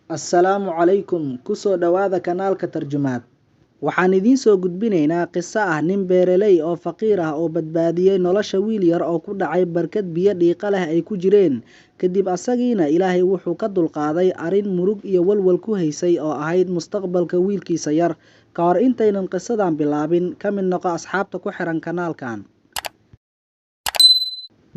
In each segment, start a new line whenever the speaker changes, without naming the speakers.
Assalaamu calaykum kusoo dhawaada kanaalka tarjumaad. Waxaan idiin soo gudbinaynaa qiso ah nin beeraley oo faqiir ah oo badbaadiyay nolosha wiil yar oo ku dhacay barkad biyo dhiiqa leh ay ku jireen. Kadib asagiina Ilaahay wuxuu ka dulqaaday arrin murug iyo walwal ku haysay oo ahayd mustaqbalka wiilkiisa yar. Ka hor intaynan qisadan bilaabin, ka mid noqo asxaabta ku xiran kanaalkan.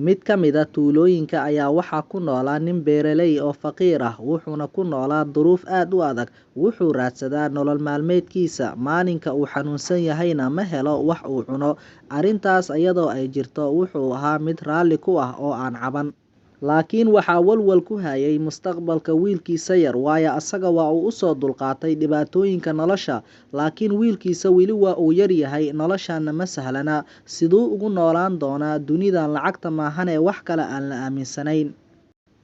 Mid ka mid ah tuulooyinka ayaa waxaa ku noolaa nin beeraley oo faqiir ah, wuxuuna ku noolaa duruuf aad u adag. Wuxuu raadsadaa nolol maalmeedkiisa, maalinka uu xanuunsan yahayna ma helo wax uu cuno. Arrintaas iyadoo ay jirto, wuxuu ahaa mid raalli ku ah oo aan caban. Laakiin waxaa walwal ku hayay mustaqbalka wiilkiisa yar, waayo asaga waa uu usoo dulqaatay dhibaatooyinka nolosha, laakiin wiilkiisa weli waa uu yar yahay, noloshana ma sahlana. Siduu ugu noolaan doonaa dunidan lacagta maahane wax kale aan la aaminsanayn.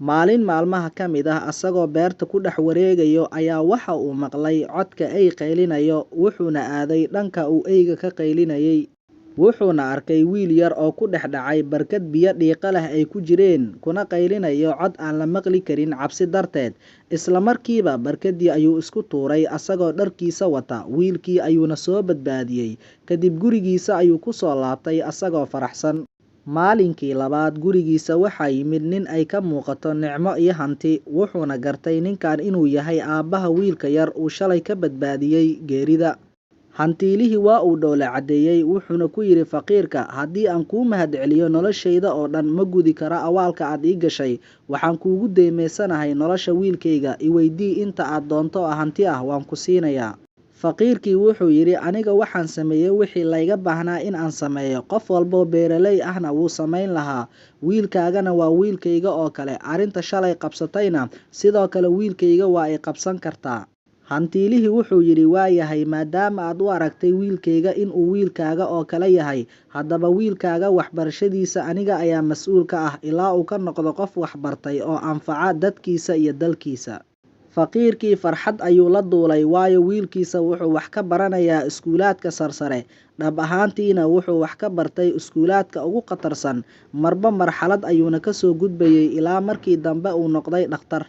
Maalin maalmaha ka mid ah, asagoo beerta ku dhex wareegayo ayaa waxa uu maqlay codka ey qaylinayo, wuxuuna aaday dhanka uu eyga ka qaylinayay. Wuxuuna arkay wiil yar oo ku dhex dhacay barkad biyo dhiiqa leh ay ku jireen, kuna qaylinayo cod aan la maqli karin cabsi darteed. Isla markiiba barkadii ayuu isku tuuray asagoo dharkiisa wata, wiilkii ayuuna soo badbaadiyay. Kadib gurigiisa ayuu ku soo laabtay asagoo faraxsan. Maalinkii labaad, gurigiisa waxaa yimid nin ay ka muuqato nicmo iyo hanti. Wuxuuna gartay ninkan inuu yahay aabbaha wiilka yar uu shalay ka badbaadiyay geerida. Hantiilihii waa uu dhoola cadeeyay, wuxuuna ku yidhi faqiirka, haddii aan kuu mahadceliyo noloshayda oo dhan ma gudi karo awaalka aad ii gashay. Waxaan kuugu deymaysanahay nolosha wiilkayga, i weydii inta aad doonto oo hanti ah waan ku siinayaa. Faqiirkii wuxuu yidhi, aniga waxaan sameeyey wixii layga baahnaa in aan sameeyo, qof walboo beeraley ahna wuu samayn lahaa. Wiilkaagana waa wiilkayga oo kale, arrinta shalay qabsatayna sidoo kale wiilkayga waa ay qabsan kartaa. Hantiilihii wuxuu yidhi, waa yahay, maadaama aad u aragtay wiilkayga inuu wiilkaaga oo kale yahay, haddaba wiilkaaga waxbarashadiisa aniga ayaa mas-uul ka ah ilaa uu ka noqdo qof waxbartay oo anfaca dadkiisa iyo dalkiisa. Faqiirkii farxad ayuu la duulay, waayo wiilkiisa wuxuu wax ka baranayaa iskuulaadka sarsare. Dhab ahaantiina wuxuu wax ka bartay iskuulaadka ugu khatarsan, marba marxalad ayuuna kasoo gudbayay ilaa markii dambe uu noqday dhakhtar.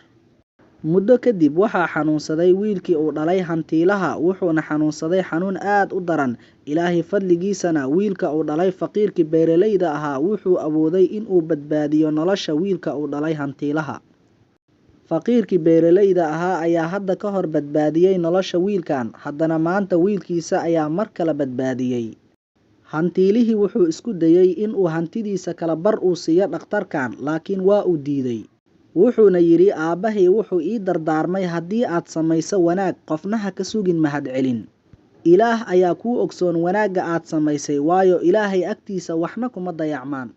Muddo kadib waxaa xanuunsaday wiilkii uu dhalay hantiilaha, wuxuuna xanuunsaday xanuun aad u daran. Ilaahay fadligiisana wiilka uu dhalay faqiirkii beeraleyda ahaa wuxuu awooday inuu badbaadiyo nolosha wiilka uu dhalay hantiilaha. Faqiirkii beeraleyda ahaa ayaa hadda ka hor badbaadiyay nolosha wiilkan, haddana maanta wiilkiisa ayaa mar kale badbaadiyay. Hantiilihii wuxuu isku dayay inuu hantidiisa kala bar uu siiyo dhakhtarkan, laakiin waa uu diiday. Wuxuuna yidhi, aabbahay wuxuu ii dardaarmay haddii aad samayso wanaag, qofna ha ka sugin mahadcelin. Ilaah ayaa kuu ogsoon wanaagga aad samaysay, waayo Ilaahay agtiisa waxna kuma dayacmaan.